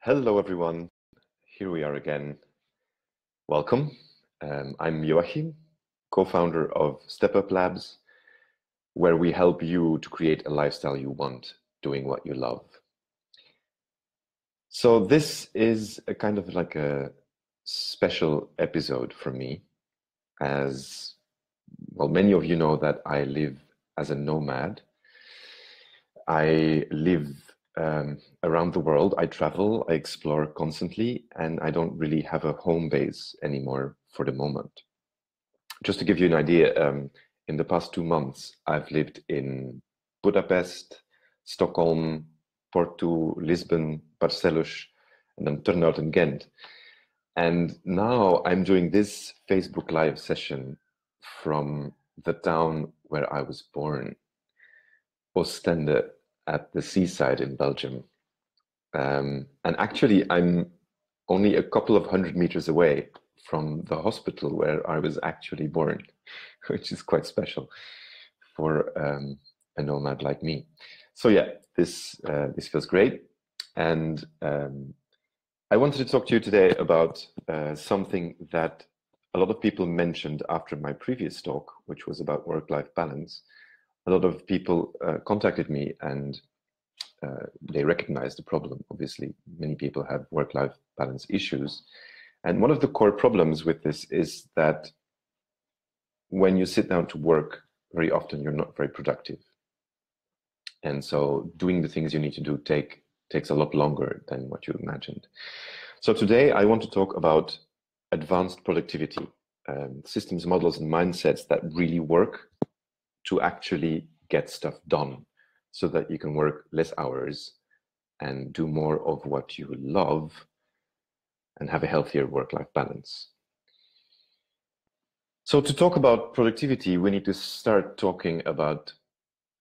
Hello, everyone. Here we are again. Welcome. I'm Joachim, co-founder of StepUpLabs, where we help you to create a lifestyle you want, doing what you love. So this is a kind of like a special episode for me, as well, many of you know that I live as a nomad. I live around the world. I travel, I explore constantly, and I don't really have a home base anymore for the moment. Just to give you an idea, in the past 2 months, I've lived in Budapest, Stockholm, Porto, Lisbon, Barcelos, and then Turnhout and Ghent. And now I'm doing this Facebook Live session from the town where I was born, Ostende, at the seaside in Belgium. And actually, I'm only a couple of 100 meters away from the hospital where I was actually born, which is quite special for a nomad like me. So yeah, this feels great. And I wanted to talk to you today about something that a lot of people mentioned after my previous talk, which was about work-life balance. A lot of people contacted me and they recognize the problem. Obviously, many people have work-life balance issues. And one of the core problems with this is that when you sit down to work, very often you're not very productive. And so doing the things you need to do takes a lot longer than what you imagined. So today I want to talk about advanced productivity, systems, models, and mindsets that really work to actually get stuff done so that you can work less hours and do more of what you love and have a healthier work-life balance. So to talk about productivity, we need to start talking about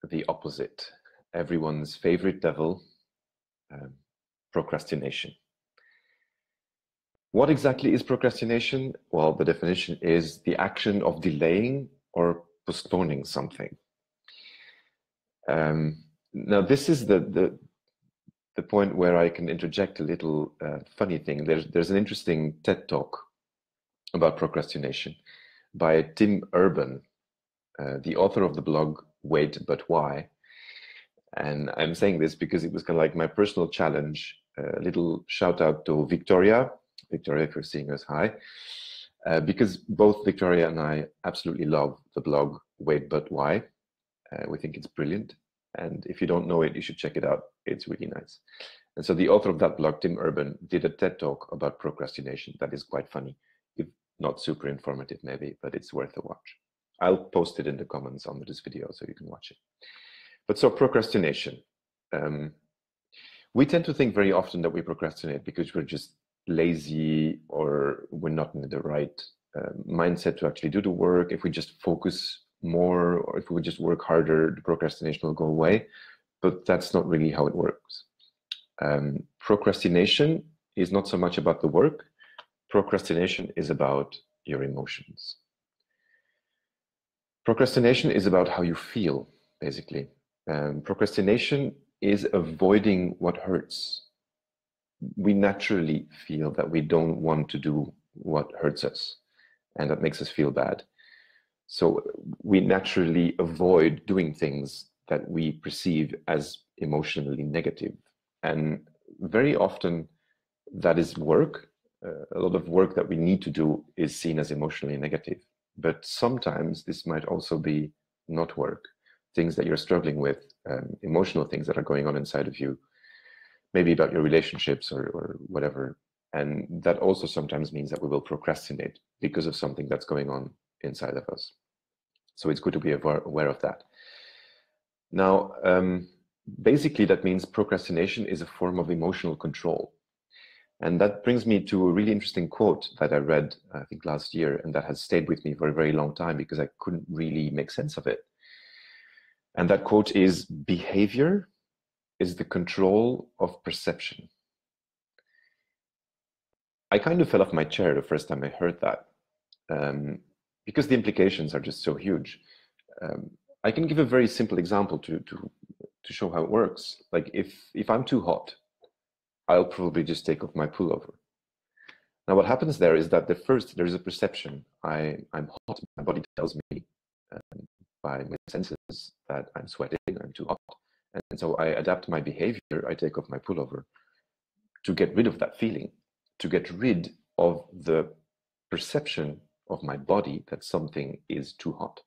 the opposite, everyone's favorite devil, procrastination. What exactly is procrastination? Well, the definition is the action of delaying or postponing something. Now, this is the point where I can interject a little funny thing. There's an interesting TED Talk about procrastination by Tim Urban, the author of the blog Wait But Why. And I'm saying this because it was kind of like my personal challenge. A little shout out to Victoria. Victoria, if you're seeing us, hi. Because both Victoria and I absolutely love the blog Wait But Why. We think it's brilliant. And if you don't know it, you should check it out. It's really nice. And so the author of that blog, Tim Urban, did a TED Talk about procrastination. That is quite funny. If not super informative, maybe, but it's worth a watch. I'll post it in the comments under this video so you can watch it. But so procrastination. We tend to think very often that we procrastinate because we're just lazy or we're not in the right mindset to actually do the work. If we just focus more or if we just work harder, the procrastination will go away. But that's not really how it works. Procrastination is not so much about the work. Procrastination is about your emotions. Procrastination is about how you feel, basically. Procrastination is avoiding what hurts. We naturally feel that we don't want to do what hurts us, and that makes us feel bad. So we naturally avoid doing things that we perceive as emotionally negative. And very often that is work. A lot of work that we need to do is seen as emotionally negative. But sometimes this might also be not work, things that you're struggling with, emotional things that are going on inside of you, maybe about your relationships or whatever. And that also sometimes means that we will procrastinate because of something that's going on inside of us. So it's good to be aware of that. Now, basically that means procrastination is a form of emotional control. And that brings me to a really interesting quote that I read, I think last year, and that has stayed with me for a very long time because I couldn't really make sense of it. And that quote is, "Behavior is the control of perception." I kind of fell off my chair the first time I heard that, because the implications are just so huge. I can give a very simple example to show how it works. Like if I'm too hot, I'll probably just take off my pullover. Now, what happens there is that there's a perception. I'm hot. My body tells me by my senses that I'm sweating, I'm too hot. And so I adapt my behavior. I take off my pullover to get rid of that feeling, to get rid of the perception of my body that something is too hot.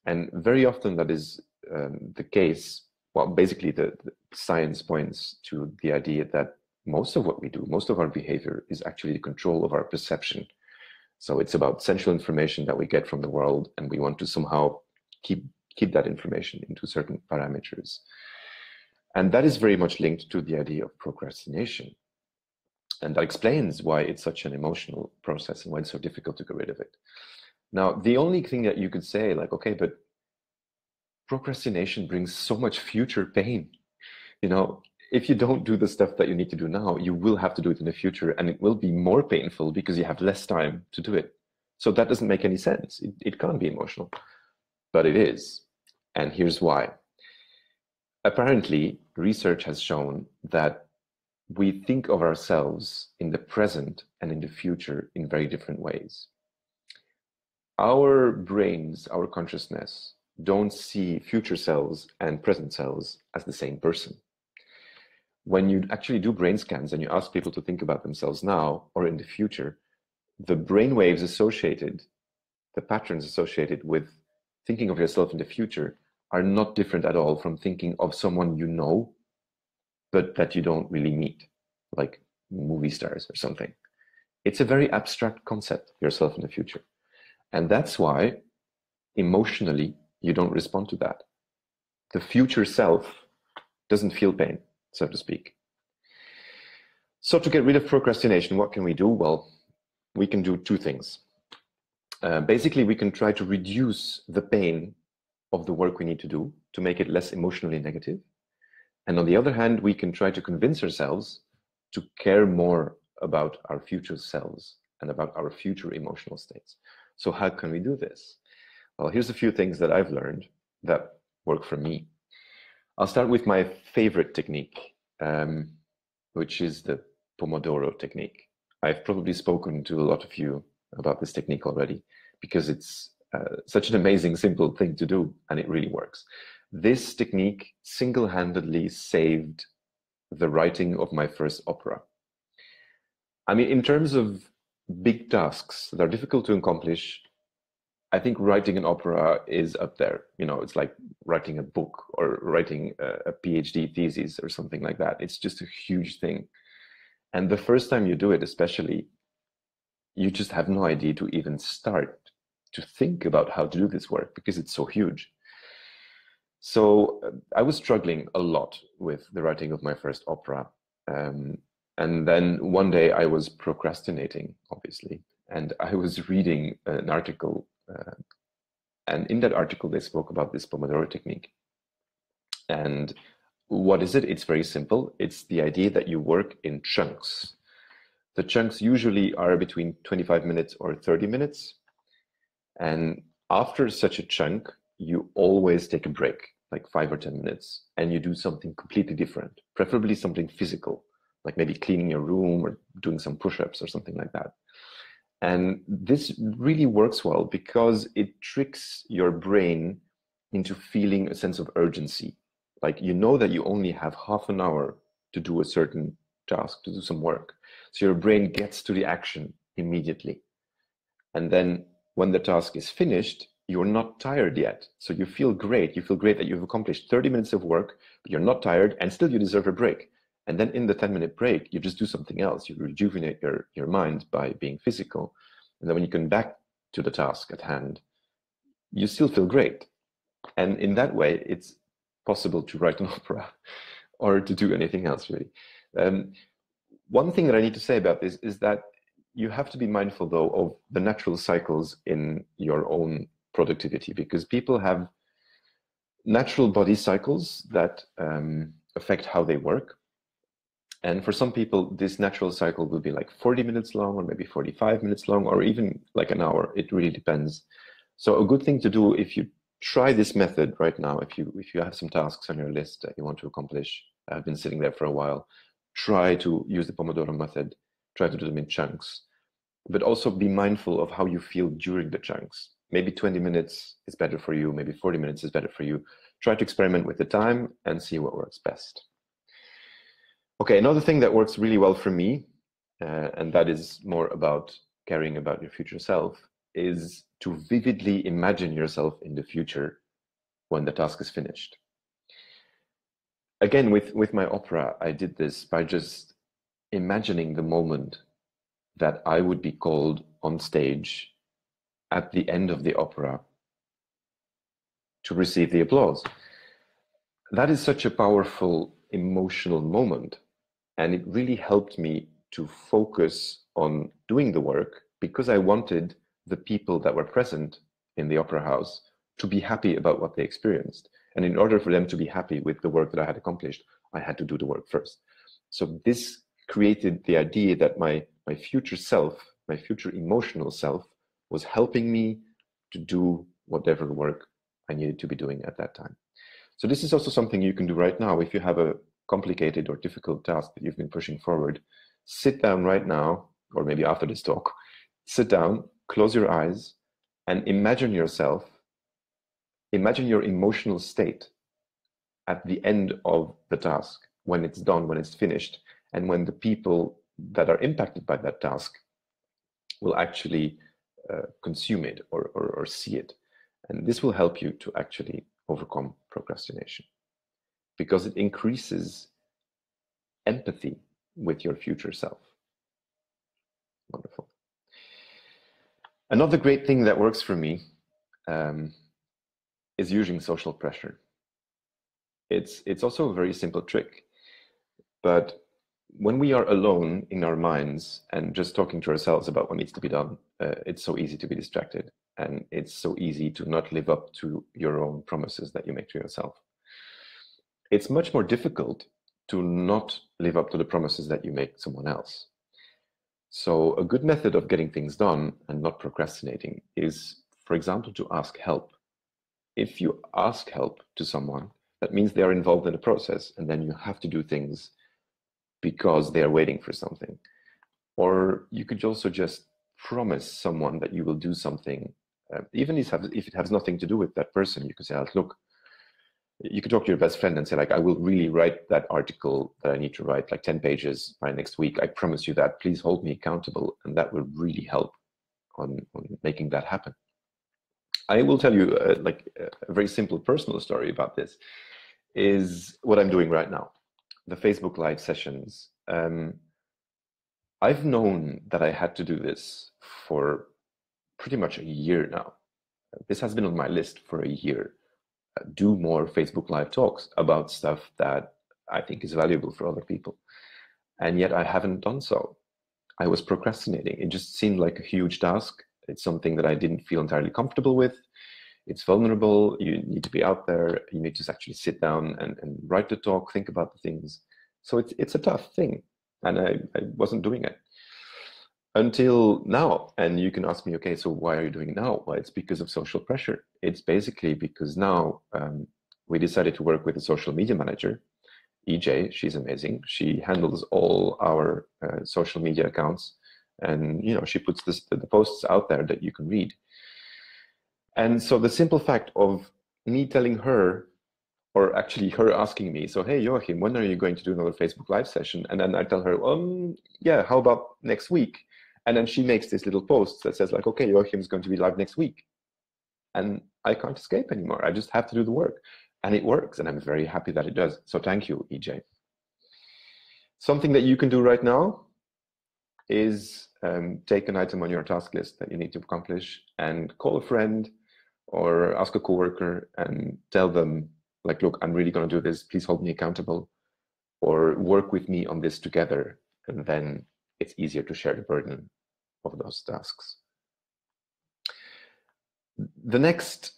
And very often that is the case. Well, basically the science points to the idea that most of what we do, most of our behavior is actually the control of our perception. So it's about sensual information that we get from the world, and we want to somehow keep that information into certain parameters. And that is very much linked to the idea of procrastination. And that explains why it's such an emotional process and why it's so difficult to get rid of it. Now, the only thing that you could say, like, okay, but procrastination brings so much future pain. You know, if you don't do the stuff that you need to do now, you will have to do it in the future, and it will be more painful because you have less time to do it. So that doesn't make any sense. It can't be emotional, but it is. And here's why. Apparently, research has shown that we think of ourselves in the present and in the future in very different ways. Our brains, our consciousness, don't see future selves and present selves as the same person. When you actually do brain scans and you ask people to think about themselves now or in the future, the brain waves associated, the patterns associated with thinking of yourself in the future are not different at all from thinking of someone you know, but that you don't really meet, like movie stars or something. It's a very abstract concept, yourself in the future. And that's why emotionally you don't respond to that. The future self doesn't feel pain, so to speak. So to get rid of procrastination, what can we do? Well, we can do two things. Basically, we can try to reduce the pain of the work we need to do to make it less emotionally negative. And on the other hand, we can try to convince ourselves to care more about our future selves and about our future emotional states. So how can we do this? Well, here's a few things that I've learned that work for me. I'll start with my favorite technique, which is the Pomodoro Technique. I've probably spoken to a lot of you about this technique already because it's such an amazing, simple thing to do, and it really works. This technique single-handedly saved the writing of my first opera. I mean, in terms of big tasks that are difficult to accomplish, I think writing an opera is up there. You know, it's like writing a book or writing a PhD thesis or something like that. It's just a huge thing. And the first time you do it, especially, you just have no idea to even start to think about how to do this work because it's so huge. So I was struggling a lot with the writing of my first opera. And then one day I was procrastinating, obviously, and I was reading an article. And in that article, they spoke about this Pomodoro technique. And what is it? It's very simple. It's the idea that you work in chunks. The chunks usually are between 25 minutes or 30 minutes. And after such a chunk, you always take a break, like 5 or 10 minutes, and you do something completely different, preferably something physical, like maybe cleaning your room or doing some push-ups or something like that. And this really works well because it tricks your brain into feeling a sense of urgency. Like, you know that you only have half an hour to do a certain task, to do some work. So your brain gets to the action immediately. And then when the task is finished, you're not tired yet. So you feel great. You feel great that you've accomplished 30 minutes of work, but you're not tired, and still you deserve a break. And then in the 10-minute break, you just do something else. You rejuvenate your mind by being physical. And then when you come back to the task at hand, you still feel great. And in that way, it's possible to write an opera or to do anything else, really. One thing that I need to say about this is that you have to be mindful, though, of the natural cycles in your own productivity, because people have natural body cycles that affect how they work. And for some people, this natural cycle will be like 40 minutes long, or maybe 45 minutes long, or even like an hour. It really depends. So a good thing to do, if you try this method right now, if you have some tasks on your list that you want to accomplish, have been sitting there for a while, try to use the Pomodoro method, try to do them in chunks, but also be mindful of how you feel during the chunks. Maybe 20 minutes is better for you, maybe 40 minutes is better for you. Try to experiment with the time and see what works best. Okay, another thing that works really well for me, and that is more about caring about your future self, is to vividly imagine yourself in the future when the task is finished. Again, with my opera, I did this by just imagining the moment that I would be called on stage at the end of the opera to receive the applause. That is such a powerful emotional moment, and it really helped me to focus on doing the work because I wanted the people that were present in the opera house to be happy about what they experienced. And in order for them to be happy with the work that I had accomplished, I had to do the work first. So this created the idea that my future self, my future emotional self, was helping me to do whatever work I needed to be doing at that time. So this is also something you can do right now. If you have a complicated or difficult task that you've been pushing forward, sit down right now, or maybe after this talk, sit down, close your eyes, and imagine yourself, imagine your emotional state at the end of the task, when it's done, when it's finished, and when the people that are impacted by that task will actually consume it or see it. And this will help you to actually overcome procrastination because it increases empathy with your future self. Wonderful. Another great thing that works for me is using social pressure. It's also a very simple trick, but when we are alone in our minds and just talking to ourselves about what needs to be done, it's so easy to be distracted, and it's so easy to not live up to your own promises that you make to yourself. It's much more difficult to not live up to the promises that you make someone else. So a good method of getting things done and not procrastinating is, for example, to ask help. If you ask help to someone, that means they are involved in the process, and then you have to do things because they are waiting for something. Or you could also just promise someone that you will do something, even if it has nothing to do with that person. You could say, look, you could talk to your best friend and say, like, I will really write that article that I need to write, like 10 pages by next week. I promise you that. Please hold me accountable. And that will really help on making that happen. I will tell you a very simple personal story about this is what I'm doing right now. The Facebook Live sessions. I've known that I had to do this for pretty much a year now. This has been on my list for a year. Do more Facebook Live talks about stuff that I think is valuable for other people. And yet I haven't done so. I was procrastinating. It just seemed like a huge task. It's something that I didn't feel entirely comfortable with. It's vulnerable. You need to be out there. You need to actually sit down and write the talk, think about the things. So it's a tough thing. And I wasn't doing it until now. And you can ask me, okay, so why are you doing it now? Well, it's because of social pressure. It's basically because now we decided to work with a social media manager, EJ. She's amazing. She handles all our social media accounts. And, she puts the posts out there that you can read. And so the simple fact of me telling her, or actually her asking me, so, hey, Joachim, when are you going to do another Facebook Live session? And then I tell her, yeah, how about next week? And then she makes this little post that says, like, okay, Joachim's going to be live next week. And I can't escape anymore. I just have to do the work. And it works. And I'm very happy that it does. So thank you, EJ. Something that you can do right now is take an item on your task list that you need to accomplish and call a friend or ask a coworker and tell them, like, look, I'm really going to do this. Please hold me accountable, or work with me on this together. And then it's easier to share the burden of those tasks. The next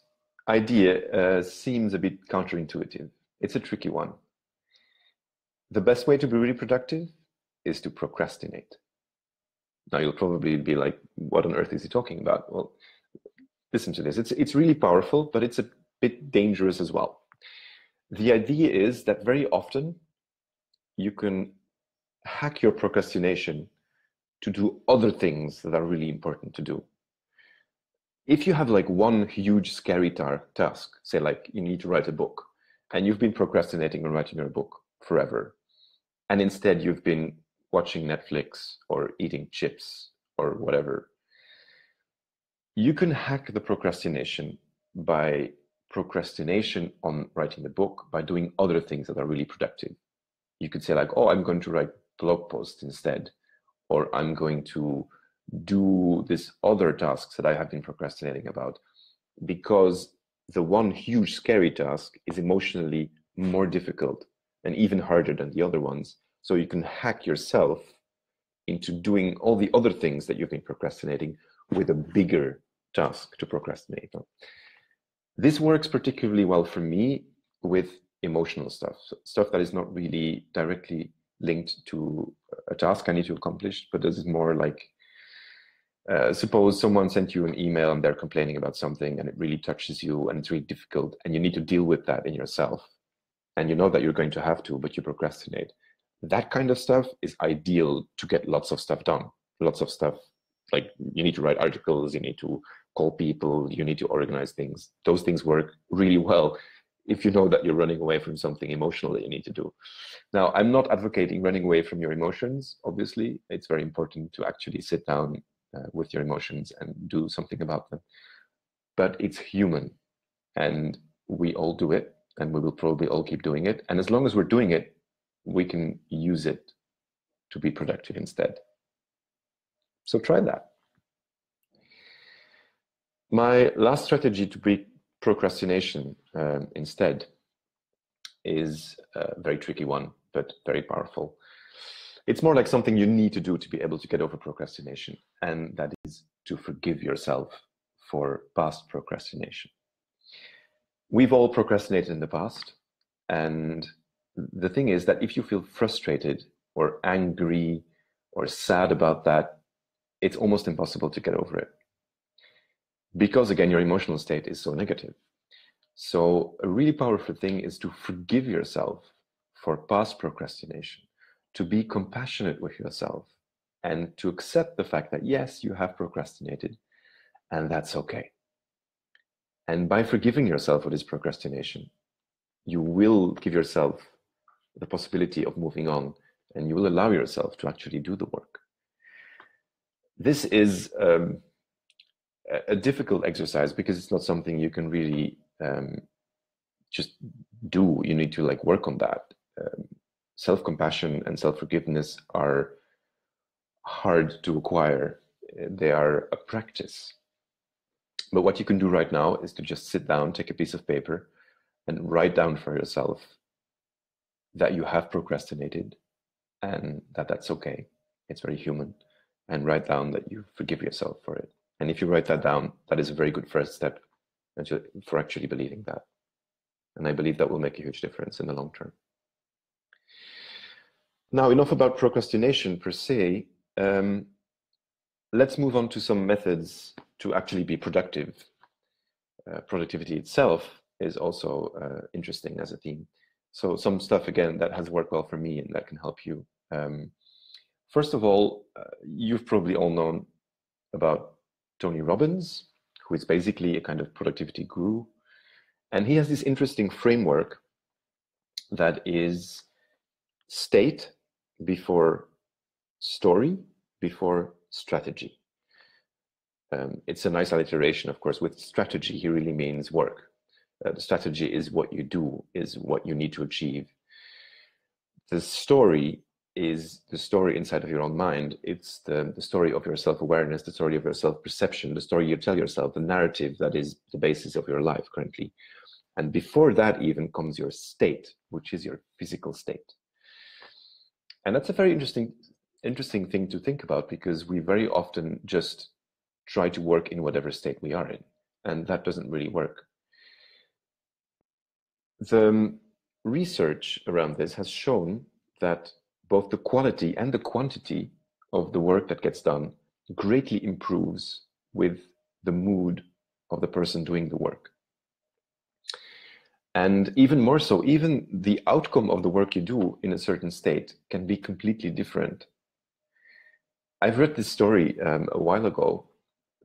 idea seems a bit counterintuitive. It's a tricky one. The best way to be really productive is to procrastinate. Now you'll probably be like, what on earth is he talking about? Well, listen to this. It's really powerful, but it's a bit dangerous as well. The idea is that very often you can hack your procrastination to do other things that are really important to do. If you have like one huge scary task, say like you need to write a book, and you've been procrastinating on writing your book forever, and instead you've been watching Netflix or eating chips or whatever, you can hack the procrastination by procrastination on writing the book by doing other things that are really productive. You could say like, oh, I'm going to write blog posts instead, or I'm going to do this other tasks that I have been procrastinating about, because the one huge scary task is emotionally more difficult and even harder than the other ones. So you can hack yourself into doing all the other things that you've been procrastinating with a bigger task to procrastinate on. This works particularly well for me with emotional stuff, stuff that is not really directly linked to a task I need to accomplish, but this is more like, suppose someone sent you an email and they're complaining about something and it really touches you and it's really difficult and you need to deal with that in yourself. And you know that you're going to have to, but you procrastinate. That kind of stuff is ideal to get lots of stuff done. Lots of stuff, like you need to write articles, you need to call people, you need to organize things. Those things work really well if you know that you're running away from something emotional that you need to do. Now, I'm not advocating running away from your emotions. Obviously, it's very important to actually sit down with your emotions and do something about them. But it's human, and we all do it, and we will probably all keep doing it. And as long as we're doing it, we can use it to be productive instead. So try that. My last strategy to beat procrastination instead is a very tricky one, but very powerful. It's more like something you need to do to be able to get over procrastination, and that is to forgive yourself for past procrastination. We've all procrastinated in the past, and the thing is that if you feel frustrated or angry or sad about that, it's almost impossible to get over it. Because again, your emotional state is so negative. So a really powerful thing is to forgive yourself for past procrastination, to be compassionate with yourself, and to accept the fact that yes, you have procrastinated, and that's okay. And by forgiving yourself for this procrastination, you will give yourself the possibility of moving on, and you will allow yourself to actually do the work. This is a difficult exercise because it's not something you can really just do. You need to like work on that. Self-compassion and self-forgiveness are hard to acquire. They are a practice. But what you can do right now is to just sit down, take a piece of paper, and write down for yourself that you have procrastinated and that that's okay. It's very human. And write down that you forgive yourself for it. And if you write that down, that is a very good first step for actually believing that. And I believe that will make a huge difference in the long term. Now, enough about procrastination per se. Let's move on to some methods to actually be productive. Productivity itself is also interesting as a theme. So some stuff, again, that has worked well for me and that can help you. First of all, you've probably all known about Tony Robbins, who is basically a kind of productivity guru. And he has this interesting framework that is state before story before strategy. It's a nice alliteration, of course. With strategy, he really means work. The strategy is what you do, is what you need to achieve. The story is the story inside of your own mind. It's the story of your self-awareness, the story of your self-perception, the story you tell yourself, the narrative that is the basis of your life currently. And before that even comes your state, which is your physical state. And that's a very interesting thing to think about, because we very often just try to work in whatever state we are in, and that doesn't really work. The research around this has shown that both the quality and the quantity of the work that gets done greatly improves with the mood of the person doing the work. And even more so, even the outcome of the work you do in a certain state can be completely different. I've read this story a while ago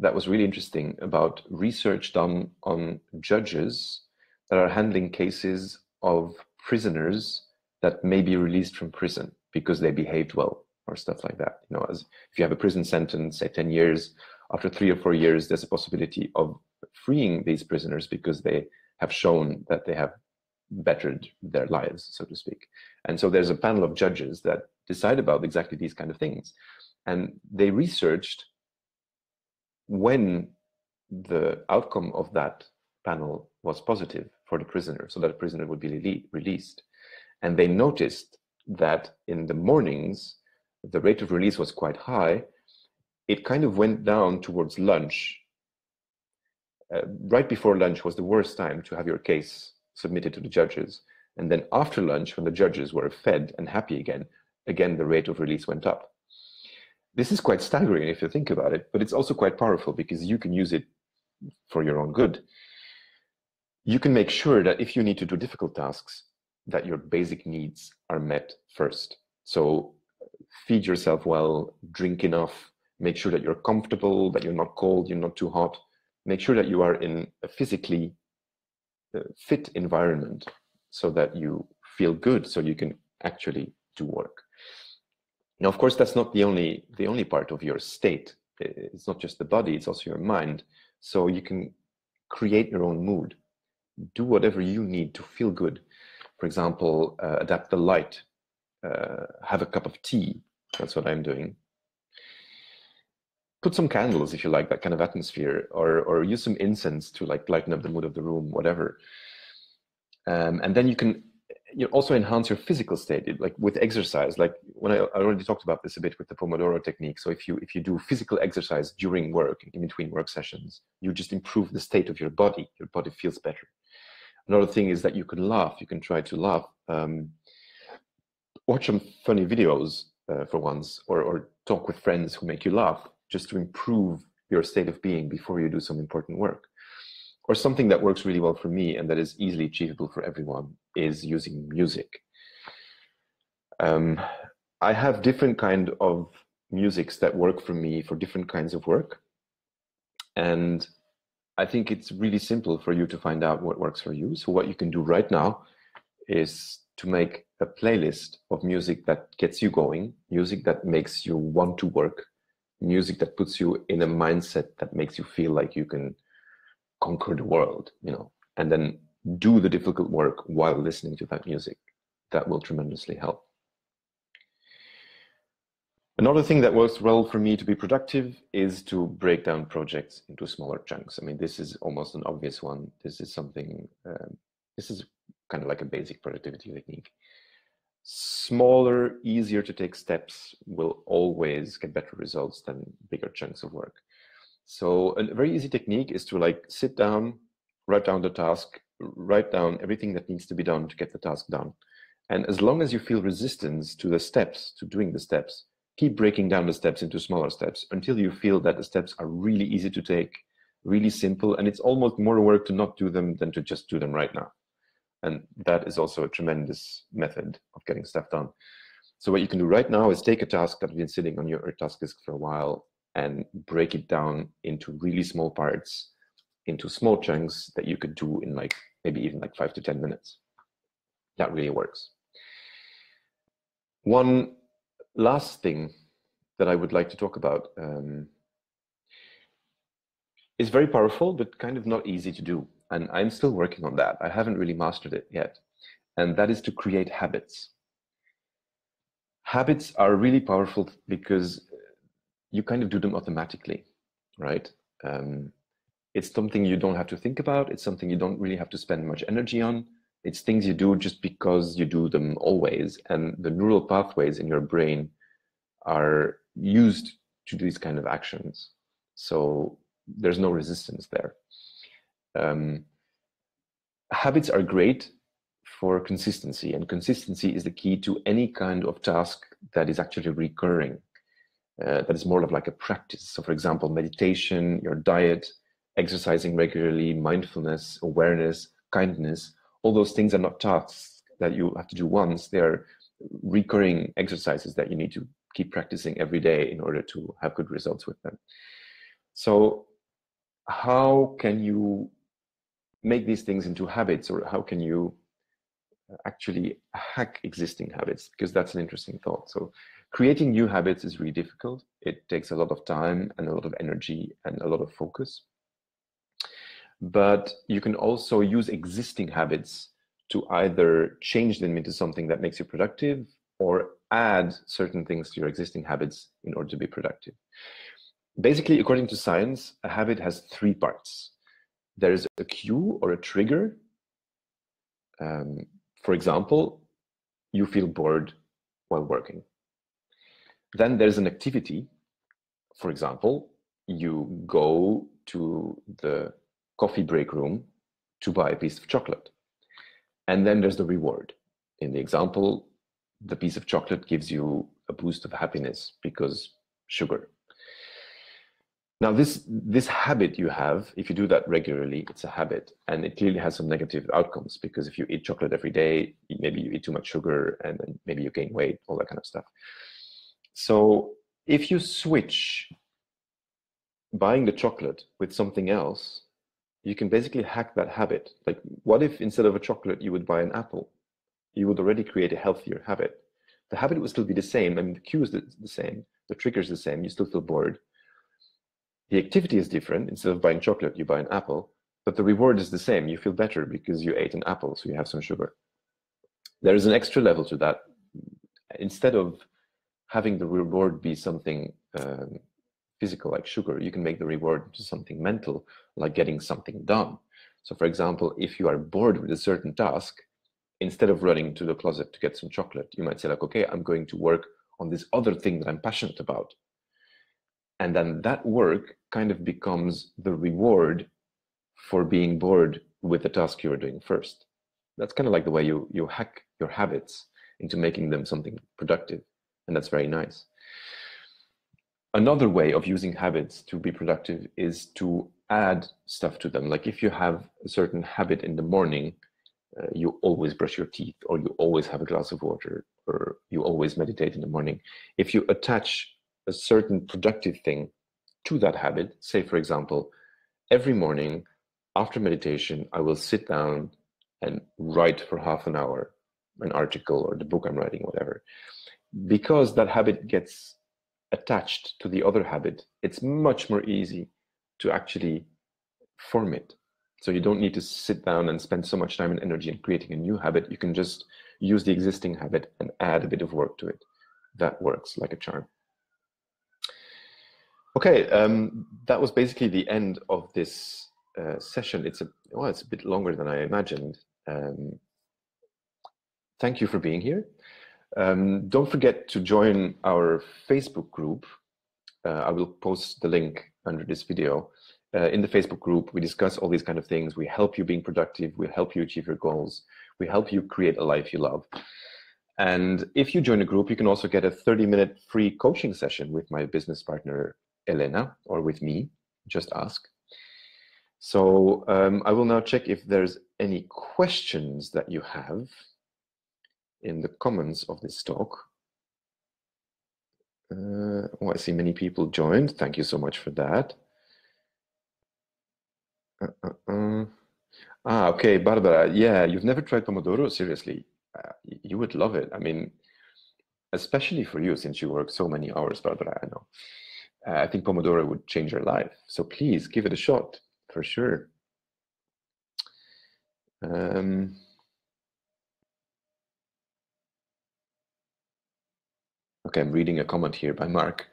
that was really interesting about research done on judges that are handling cases of prisoners that may be released from prison because they behaved well or stuff like that. You know, as if you have a prison sentence, say 10 years, after 3 or 4 years, there's a possibility of freeing these prisoners because they have shown that they have bettered their lives, so to speak. And so there's a panel of judges that decide about exactly these kind of things. And they researched when the outcome of that panel was positive for the prisoner, so that the prisoner would be released. And they noticed that in the mornings, the rate of release was quite high. It kind of went down towards lunch. Right before lunch was the worst time to have your case submitted to the judges. And then after lunch, when the judges were fed and happy again, the rate of release went up. This is quite staggering if you think about it, but it's also quite powerful because you can use it for your own good. You can make sure that if you need to do difficult tasks, that your basic needs are met first. So feed yourself well, drink enough, make sure that you're comfortable, that you're not cold, you're not too hot. Make sure that you are in a physically fit environment so that you feel good, so you can actually do work. Now, of course, that's not the only part of your state. It's not just the body, it's also your mind. So you can create your own mood. Do whatever you need to feel good. For example, adapt the light, have a cup of tea. That's what I'm doing. Put some candles if you like that kind of atmosphere, or use some incense to like lighten up the mood of the room, whatever. And then you also enhance your physical state, like with exercise. Like when I already talked about this a bit with the Pomodoro technique. So if you do physical exercise during work, in between work sessions, you just improve the state of your body. Your body feels better. Another thing is that you can laugh. You can try to laugh. Watch some funny videos for once, or talk with friends who make you laugh, just to improve your state of being before you do some important work. Or something that works really well for me and that is easily achievable for everyone is using music. I have different kind of musics that work for me for different kinds of work. And I think it's really simple for you to find out what works for you. So what you can do right now is to make a playlist of music that gets you going, music that makes you want to work, music that puts you in a mindset that makes you feel like you can conquer the world, you know, and then do the difficult work while listening to that music. That will tremendously help. Another thing that works well for me to be productive is to break down projects into smaller chunks. I mean, this is almost an obvious one. This is something, this is kind of like a basic productivity technique. Smaller, easier to take steps will always get better results than bigger chunks of work. So a very easy technique is to like sit down, write down the task, write down everything that needs to be done to get the task done. And as long as you feel resistance to the steps, to doing the steps, keep breaking down the steps into smaller steps until you feel that the steps are really easy to take, really simple, and it's almost more work to not do them than to just do them right now. And that is also a tremendous method of getting stuff done. So what you can do right now is take a task that's been sitting on your task list for a while and break it down into really small parts, into small chunks that you could do in like maybe even like 5 to 10 minutes. That really works. One last thing that I would like to talk about is very powerful, but kind of not easy to do. And I'm still working on that. I haven't really mastered it yet. And that is to create habits. Habits are really powerful because you kind of do them automatically, right? It's something you don't have to think about. It's something you don't really have to spend much energy on. It's things you do just because you do them always. And the neural pathways in your brain are used to do these kind of actions. So there's no resistance there. Habits are great for consistency, and consistency is the key to any kind of task that is actually recurring. That is more of like a practice. So for example, meditation, your diet, exercising regularly, mindfulness, awareness, kindness, all those things are not tasks that you have to do once. They are recurring exercises that you need to keep practicing every day in order to have good results with them. So how can you make these things into habits, or how can you actually hack existing habits? Because that's an interesting thought. So creating new habits is really difficult. It takes a lot of time and a lot of energy and a lot of focus. But you can also use existing habits to either change them into something that makes you productive, or add certain things to your existing habits in order to be productive. Basically, according to science, a habit has three parts. There is a cue or a trigger. For example, you feel bored while working. Then there's an activity. For example, you go to the coffee break room to buy a piece of chocolate. And then there's the reward. In the example, the piece of chocolate gives you a boost of happiness because sugar. Now, this habit you have, if you do that regularly, it's a habit, and it clearly has some negative outcomes, because if you eat chocolate every day, maybe you eat too much sugar, and then maybe you gain weight, all that kind of stuff. So if you switch buying the chocolate with something else, you can basically hack that habit. Like, what if instead of a chocolate, you would buy an apple? You would already create a healthier habit. The habit would still be the same, and the cue is the same, the trigger is the same, you still feel bored. The activity is different. Instead of buying chocolate, you buy an apple, but the reward is the same. You feel better because you ate an apple, so you have some sugar. There is an extra level to that. Instead of having the reward be something physical like sugar, you can make the reward into something mental, like getting something done. So for example, if you are bored with a certain task, instead of running to the closet to get some chocolate, you might say like, okay, I'm going to work on this other thing that I'm passionate about. And then that work kind of becomes the reward for being bored with the task you're doing first. That's kind of like the way you hack your habits into making them something productive. And that's very nice. Another way of using habits to be productive is to add stuff to them. Like if you have a certain habit in the morning, you always brush your teeth, or you always have a glass of water, or you always meditate in the morning. If you attach a certain productive thing to that habit, say for example, every morning after meditation, I will sit down and write for half an hour, an article or the book I'm writing, whatever. Because that habit gets attached to the other habit, it's much more easy to actually form it. So you don't need to sit down and spend so much time and energy in creating a new habit. You can just use the existing habit and add a bit of work to it. That works like a charm. Okay, that was basically the end of this session. It's a bit longer than I imagined. Thank you for being here. Don't forget to join our Facebook group. I will post the link under this video. In the Facebook group, we discuss all these kind of things. We help you being productive. We help you achieve your goals. We help you create a life you love. And if you join the group, you can also get a 30-minute free coaching session with my business partner, Elena, or with me. Just ask. So I will now check if there's any questions that you have in the comments of this talk. I see many people joined. Thank you so much for that. Okay, Barbara. Yeah, you've never tried Pomodoro? Seriously, you would love it. I mean, especially for you, since you work so many hours, Barbara, I know. I think Pomodoro would change your life. So please give it a shot, for sure. Okay, I'm reading a comment here by Mark.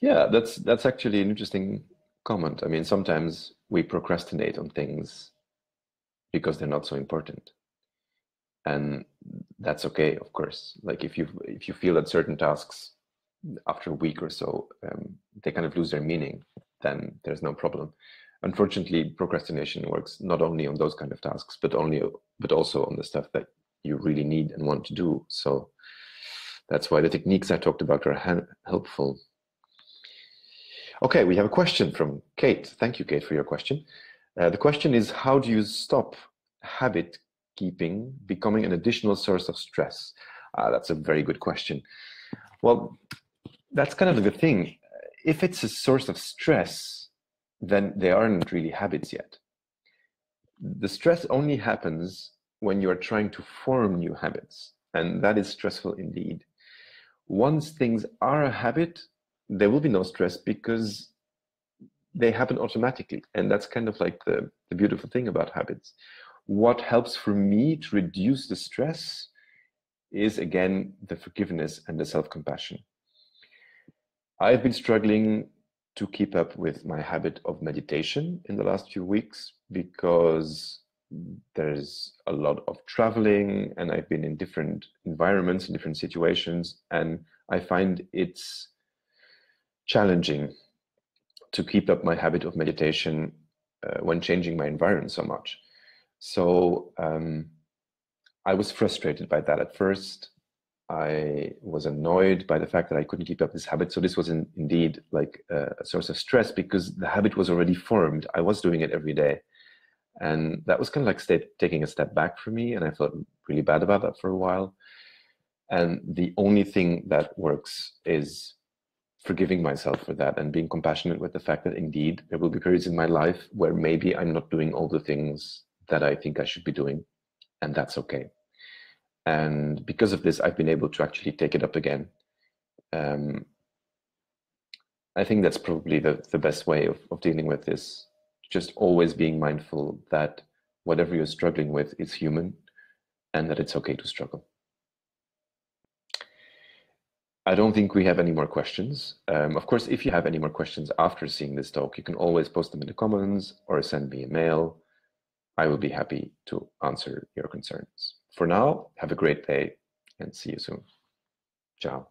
Yeah, that's actually an interesting comment. I mean, sometimes we procrastinate on things because they're not so important. And that's okay, of course. Like if you feel that certain tasks after a week or so, they kind of lose their meaning, then there's no problem. Unfortunately, procrastination works not only on those kind of tasks, but also on the stuff that you really need and want to do. So that's why the techniques I talked about are helpful. Okay, we have a question from Kate. Thank you, Kate, for your question. The question is, how do you stop habit keeping becoming an additional source of stress? That's a very good question. Well, that's kind of the thing. If it's a source of stress, then they aren't really habits yet. The stress only happens when you are trying to form new habits, and that is stressful indeed. Once things are a habit, there will be no stress because they happen automatically. And that's kind of like the beautiful thing about habits. What helps for me to reduce the stress is, again, the forgiveness and the self-compassion. I've been struggling to keep up with my habit of meditation in the last few weeks because there's a lot of traveling and I've been in different environments, in different situations, and I find it's challenging to keep up my habit of meditation when changing my environment so much. So I was frustrated by that at first. I was annoyed by the fact that I couldn't keep up this habit. So this was indeed like a source of stress because the habit was already formed. I was doing it every day. And that was kind of like taking a step back for me. And I felt really bad about that for a while. And the only thing that works is forgiving myself for that and being compassionate with the fact that indeed there will be periods in my life where maybe I'm not doing all the things that I think I should be doing. And that's okay. And because of this, I've been able to actually take it up again. I think that's probably the best way of dealing with this. Just always being mindful that whatever you're struggling with is human and that it's okay to struggle. I don't think we have any more questions. Of course, if you have any more questions after seeing this talk, you can always post them in the comments or send me a mail. I will be happy to answer your concerns. For now, have a great day and see you soon. Ciao.